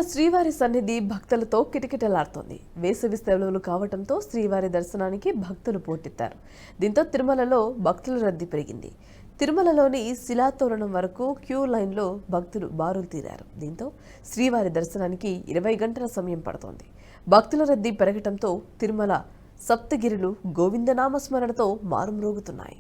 తిరుమల శ్రీవారి సన్నిధి భక్తులతో కిటకిటలాడుతోంది. వేసవి సెలవులు కావడంతో శ్రీవారి దర్శనానికి భక్తులు పోటెత్తారు. దీంతో తిరుమలలో భక్తుల రద్దీ పెరిగింది. తిరుమలలోని శిలాతోరణం వరకు క్యూ లైన్లో భక్తులు బారులు తీరారు. దీంతో శ్రీవారి దర్శనానికి 20 గంటల సమయం పడుతోంది. భక్తుల రద్దీ పెరగటంతో తిరుమల సప్తగిరులు గోవిందనామస్మరణతో మారుమ్రోగుతున్నాయి.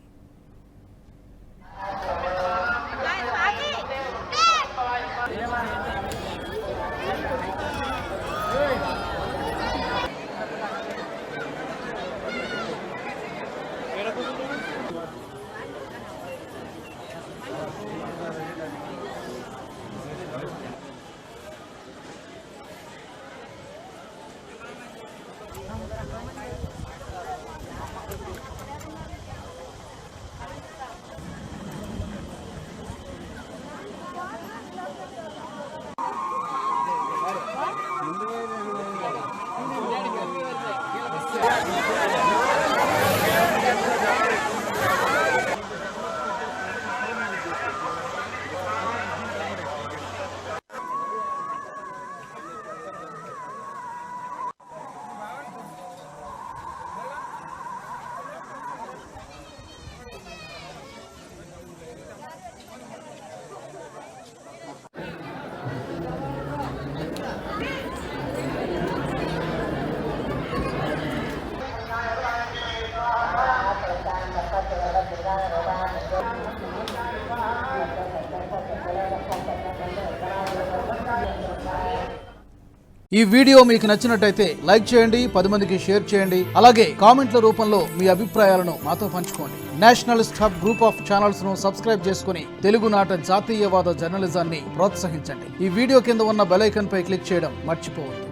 ఈ వీడియో మీకు నచ్చినట్టయితే లైక్ చేయండి, 10 మందికి షేర్ చేయండి. అలాగే కామెంట్ల రూపంలో మీ అభిప్రాయాలను మాతో పంచుకోండి. Nationalist hub group of channels ను సబ్స్క్రైబ్ చేసుకుని తెలుగునాట జాతీయవాద జర్నలిజాన్ని ప్రోత్సహించండి. ఈ వీడియో కింద ఉన్న బెల్ ఐకాన్ పై క్లిక్ చేయడం మర్చిపోవద్దు.